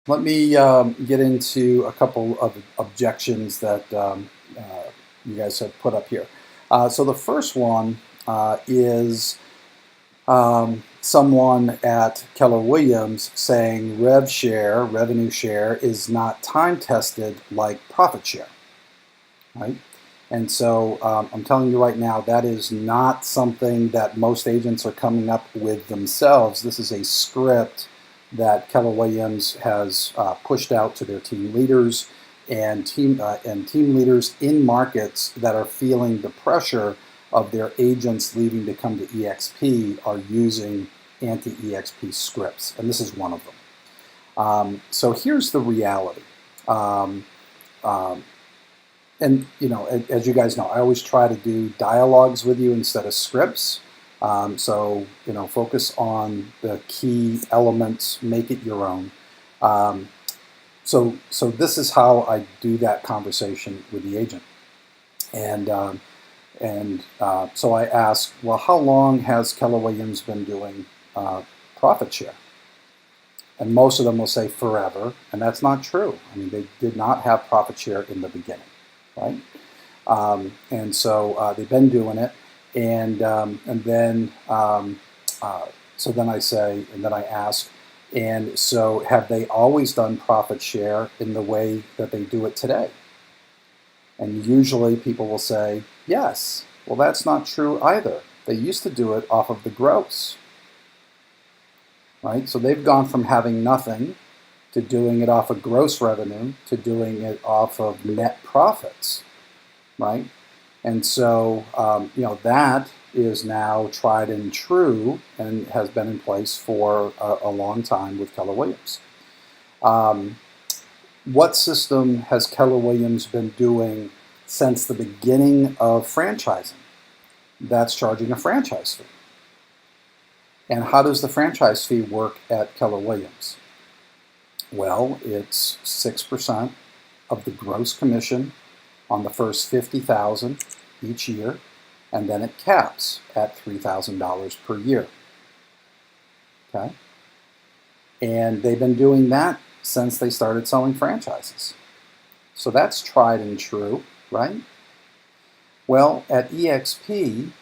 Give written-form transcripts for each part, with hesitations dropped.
Let me get into a couple of objections that you guys have put up here. So the first one is someone at Keller Williams saying revenue share, is not time tested like profit share, right? And so I'm telling you right now, that is not something that most agents are coming up with themselves. This is a script that Keller Williams has pushed out to their team leaders and team leaders in markets that are feeling the pressure of their agents leaving to come to EXP are using anti-EXP scripts, and this is one of them. So here's the reality. And as you guys know, I always try to do dialogues with you instead of scripts. So focus on the key elements, make it your own. So this is how I do that conversation with the agent. And so I ask, well, how long has Keller Williams been doing profit share? And most of them will say forever, and that's not true. I mean, they did not have profit share in the beginning. Right? And so they've been doing it, and then so then I say, and then I ask, and so have they always done profit share in the way that they do it today? And usually people will say yes. Well, that's not true either. They used to do it off of the gross, right? So they've gone from having nothing to doing it off of gross revenue, to doing it off of net profits, right? And so, that is now tried and true and has been in place for a long time with Keller Williams. What system has Keller Williams been doing since the beginning of franchising? That's charging a franchise fee. And how does the franchise fee work at Keller Williams? Well, it's 6% of the gross commission on the first $50,000 each year, and then it caps at $3,000 per year. Okay? And they've been doing that since they started selling franchises. So that's tried and true, right? Well, at EXP,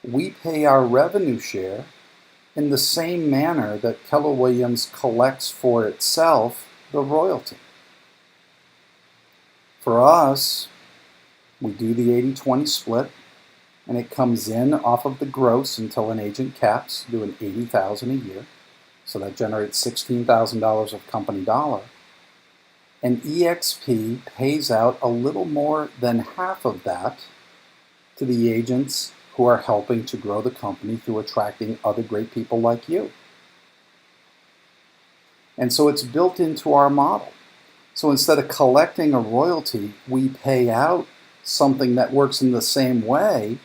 we pay our revenue share in the same manner that Keller Williams collects for itself the royalty. For us, we do the 80-20 split, and it comes in off of the gross until an agent caps doing $80,000 a year. So that generates $16,000 of company dollar. And EXP pays out a little more than half of that to the agents who are helping to grow the company through attracting other great people like you. And so it's built into our model. So instead of collecting a royalty, we pay out something that works in the same way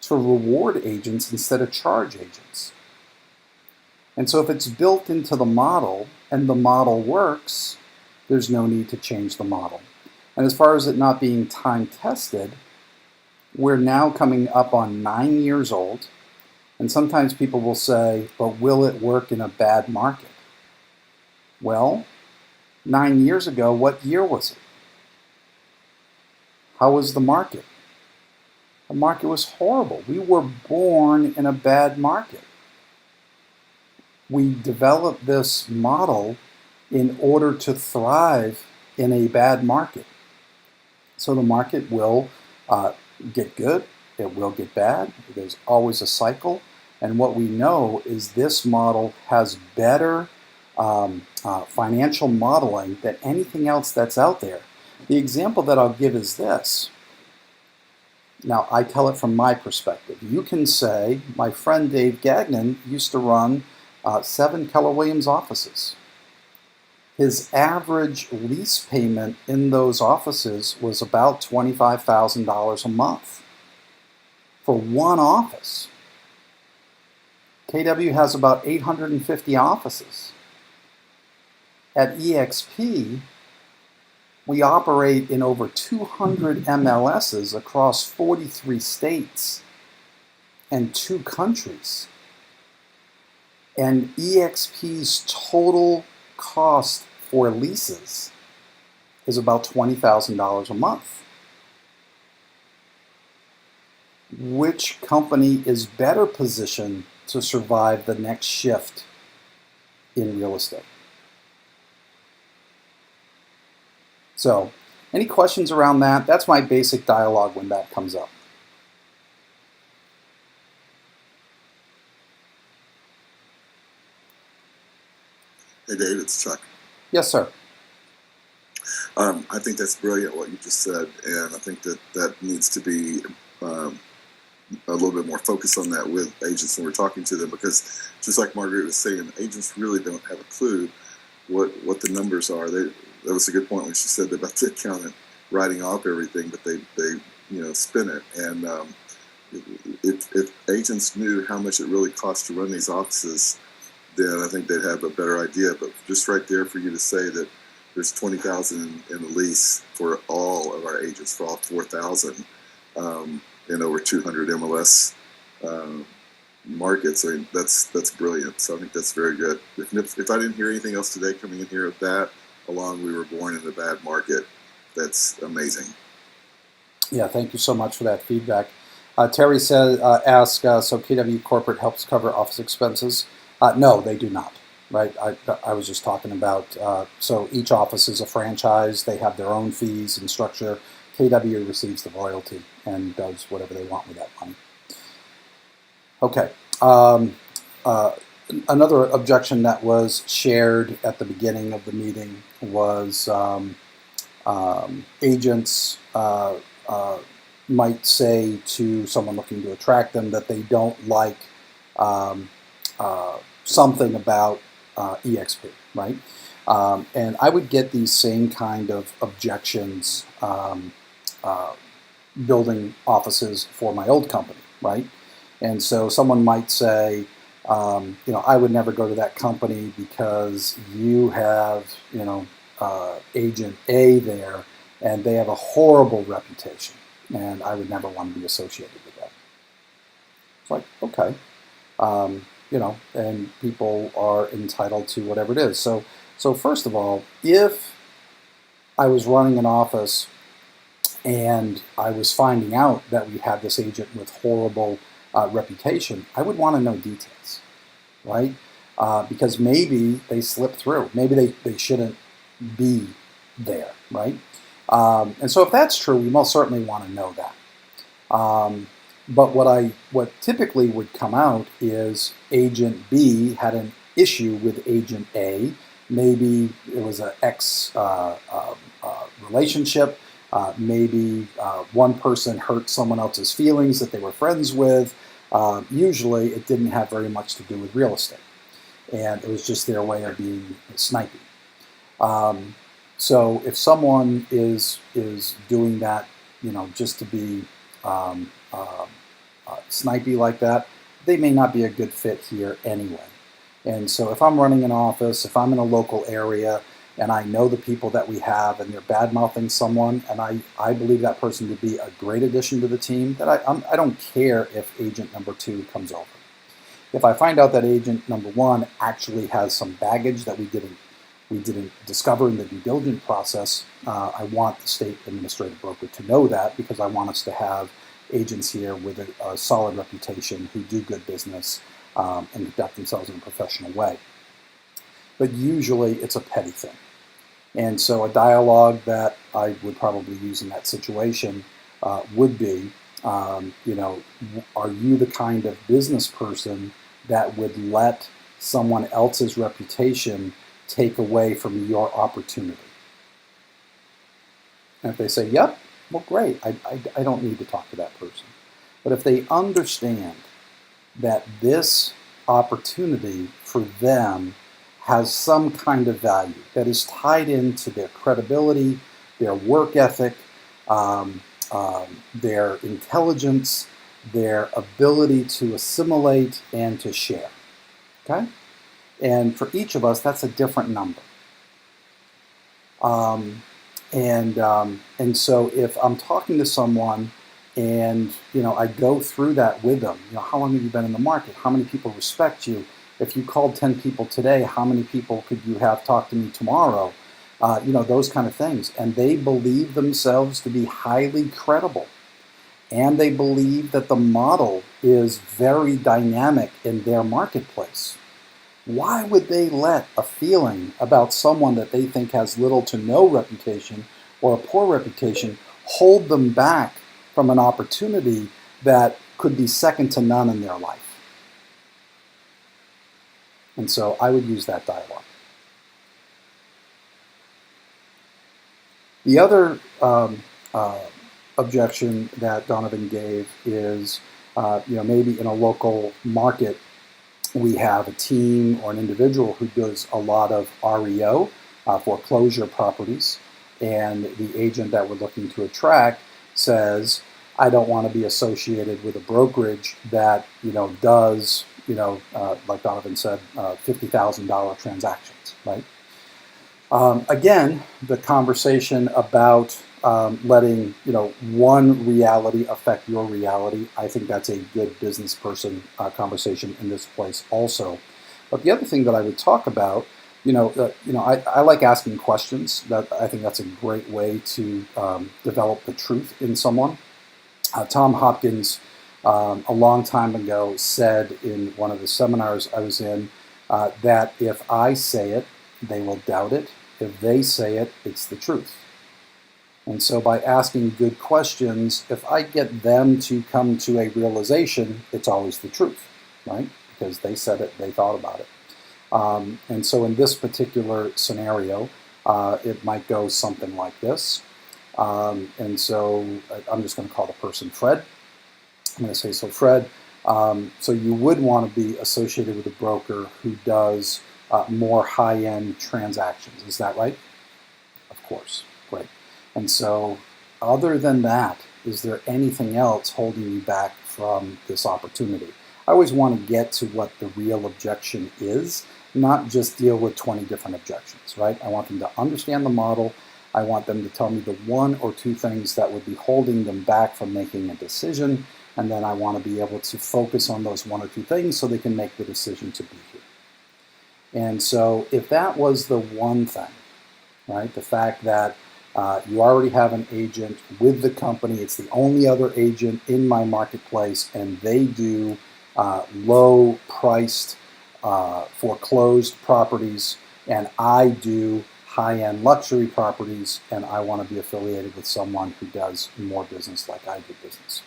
to reward agents instead of charge agents. And so if it's built into the model and the model works, there's no need to change the model. And as far as it not being time tested, we're now coming up on 9 years old, and sometimes people will say, but will it work in a bad market? Well, 9 years ago, what year was it? How was the market? The market was horrible. We were born in a bad market. We developed this model in order to thrive in a bad market. So the market will get good, it will get bad, there's always a cycle, and what we know is this model has better financial modeling than anything else that's out there. The example that I'll give is this. Now, I tell it from my perspective. You can say, my friend Dave Gagnon used to run 7 Keller Williams offices. His average lease payment in those offices was about $25,000 a month for one office. KW has about 850 offices. At EXP, we operate in over 200 MLSs across 43 states and 2 countries. And EXP's total cost for leases is about $20,000 a month. Which company is better positioned to survive the next shift in real estate? So, any questions around that? That's my basic dialogue when that comes up. Hey, Dave, it's Chuck. Yes, sir. I think that's brilliant what you just said, and I think that needs to be a little bit more focus on that with agents when we're talking to them, because just like Margaret was saying, agents really don't have a clue what the numbers are. That was a good point when she said about the accountant writing off everything, but they spin it. And if agents knew how much it really costs to run these offices, then I think they'd have a better idea. But just right there for you to say that there's $20,000 in the lease for all of our agents, for all 4,000 in over 200 MLS markets. I mean, that's brilliant. So I think that's very good. If I didn't hear anything else today coming in here with that, along we were born in a bad market, that's amazing. Yeah, thank you so much for that feedback. Terry says, ask, so KW Corporate helps cover office expenses? No, they do not. Right? I was just talking about, so each office is a franchise. They have their own fees and structure. KW receives the royalty and does whatever they want with that money. Okay. Another objection that was shared at the beginning of the meeting was agents might say to someone looking to attract them that they don't like something about EXP, right? And I would get these same kind of objections building offices for my old company, right? And so someone might say, I would never go to that company because you have, agent A there and they have a horrible reputation and I would never want to be associated with that. It's like, okay. And people are entitled to whatever it is. So first of all, if I was running an office and I was finding out that we had this agent with horrible reputation, I would want to know details, right? Because maybe they slipped through. Maybe they shouldn't be there, right? And so if that's true, we most certainly want to know that. But what typically would come out is agent B had an issue with agent A. Maybe it was an ex relationship. Maybe one person hurt someone else's feelings that they were friends with. Usually it didn't have very much to do with real estate. And it was just their way of being snipey. So if someone is doing that, just to be snipey like that, they may not be a good fit here anyway. And so if I'm running an office, if I'm in a local area and I know the people that we have and they're bad-mouthing someone and I believe that person to be a great addition to the team, then I don't care if agent number 2 comes over. If I find out that agent number 1 actually has some baggage that we didn't discover in the due diligence process, I want the state administrative broker to know that, because I want us to have agents here with a solid reputation who do good business and conduct themselves in a professional way. But usually it's a petty thing. And so a dialogue that I would probably use in that situation would be, are you the kind of business person that would let someone else's reputation take away from your opportunity? And if they say, yep, well, great, I don't need to talk to that person. But if they understand that this opportunity for them has some kind of value that is tied into their credibility, their work ethic, their intelligence, their ability to assimilate and to share, okay? And for each of us, that's a different number. And so if I'm talking to someone and, I go through that with them, how long have you been in the market? How many people respect you? If you called 10 people today, how many people could you have talk to me tomorrow? those kind of things. And they believe themselves to be highly credible. And they believe that the model is very dynamic in their marketplace. Why would they let a feeling about someone that they think has little to no reputation or a poor reputation hold them back from an opportunity that could be second to none in their life? And so I would use that dialogue. The other objection that Donovan gave is, maybe in a local market, we have a team or an individual who does a lot of REO, foreclosure properties, and the agent that we're looking to attract says, I don't want to be associated with a brokerage that, does, like Donovan said, $50,000 transactions, right? Again, the conversation about letting one reality affect your reality, I think that's a good business person conversation in this place also. But the other thing that I would talk about, I like asking questions. That I think that's a great way to develop the truth in someone. Tom Hopkins, a long time ago, said in one of the seminars I was in that if I say it, they will doubt it. If they say it, it's the truth. And so by asking good questions, if I get them to come to a realization, it's always the truth, right? Because they said it, they thought about it. And so in this particular scenario, it might go something like this. And so I'm just going to call the person Fred. I'm going to say, so Fred, so you would want to be associated with a broker who does more high-end transactions. Is that right? Of course. Great. And so other than that, is there anything else holding you back from this opportunity? I always want to get to what the real objection is, not just deal with 20 different objections, right? I want them to understand the model. I want them to tell me the one or two things that would be holding them back from making a decision. And then I want to be able to focus on those one or two things so they can make the decision to be here. And so if that was the one thing, right, the fact that you already have an agent with the company, it's the only other agent in my marketplace, and they do low-priced foreclosed properties, and I do high-end luxury properties, and I want to be affiliated with someone who does more business like I do business.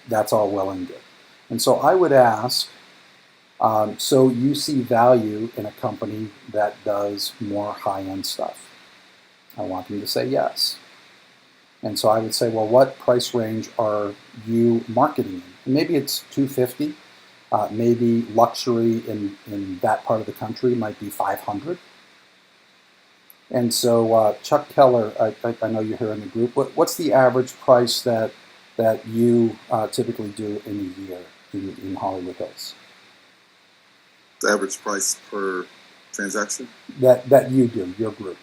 That's all well and good. And so I would ask, so you see value in a company that does more high-end stuff? I want them to say yes. And so I would say, well, what price range are you marketing in? And maybe it's $250. Maybe luxury in that part of the country might be $500. And so Chuck Keller, I know you're here in the group. What's the average price that you typically do in a year in Hollywood Hills? The average price per transaction? That you do, your group.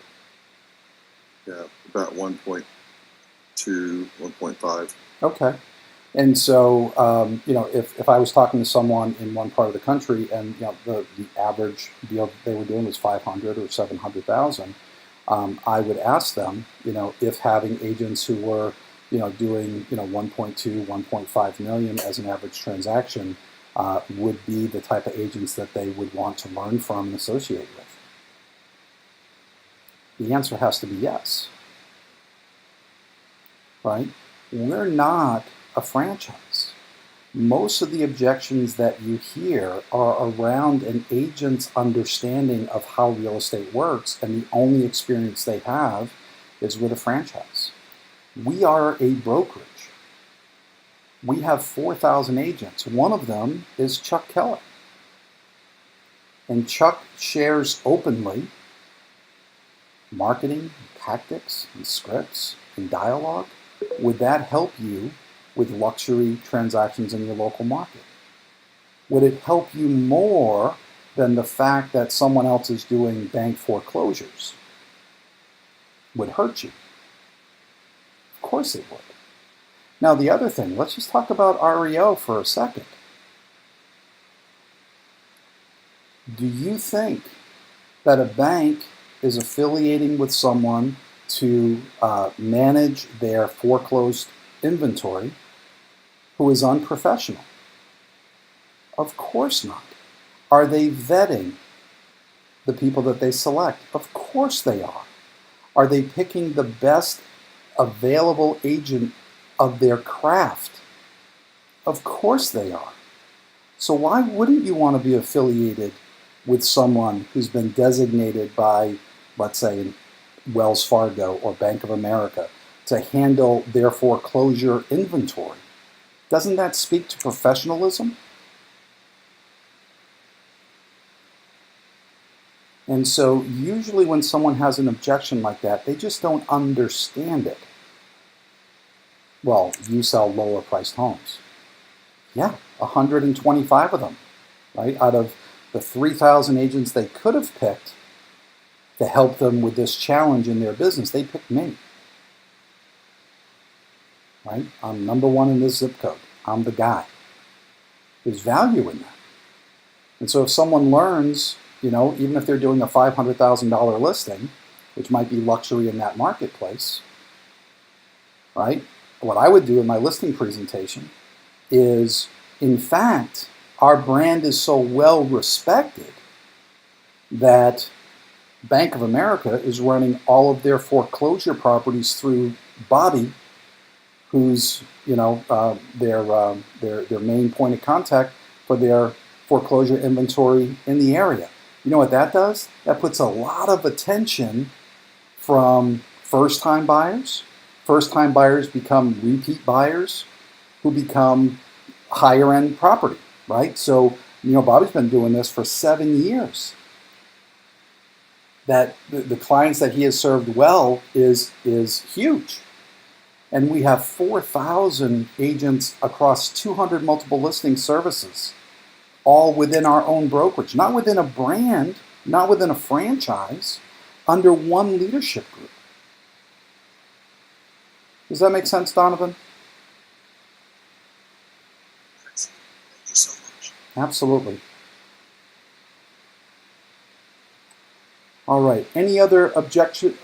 Yeah, about 1.2, 1.5. Okay. And so, if I was talking to someone in one part of the country and the average deal they were doing was 500 or 700,000, I would ask them, if having agents who were, doing, 1.2, 1.5 million as an average transaction would be the type of agents that they would want to learn from and associate with. The answer has to be yes, right? We're not a franchise. Most of the objections that you hear are around an agent's understanding of how real estate works, and the only experience they have is with a franchise. We are a brokerage. We have 4,000 agents. One of them is Chuck Keller. And Chuck shares openly marketing, tactics, and scripts, and dialogue. Would that help you with luxury transactions in your local market? Would it help you more than the fact that someone else is doing bank foreclosures? Would hurt you? Of course it would. Now the other thing, let's just talk about REO for a second. Do you think that a bank is affiliating with someone to manage their foreclosed inventory who is unprofessional? Of course not. Are they vetting the people that they select? Of course they are. Are they picking the best available agent of their craft? Of course they are. So why wouldn't you want to be affiliated with someone who's been designated by, let's say, Wells Fargo or Bank of America to handle their foreclosure inventory? Doesn't that speak to professionalism? And so usually when someone has an objection like that, they just don't understand it. Well, you sell lower priced homes. Yeah, 125 of them, right? Out of the 3,000 agents they could have picked to help them with this challenge in their business, they picked me. Right? I'm number one in this zip code. I'm the guy. There's value in that. And so if someone learns, even if they're doing a $500,000 listing, which might be luxury in that marketplace, right? What I would do in my listing presentation is, in fact, our brand is so well respected that Bank of America is running all of their foreclosure properties through Bobby, who's their main point of contact for their foreclosure inventory in the area. You know what that does? That puts a lot of attention from first-time buyers. First-time buyers become repeat buyers who become higher-end property, right? So, Bobby's been doing this for 7 years. That the clients that he has served well is huge. And we have 4,000 agents across 200 multiple listing services, all within our own brokerage, not within a brand, not within a franchise, under one leadership group. Does that make sense, Donovan? Thank you so much. Absolutely. All right. Any other objection?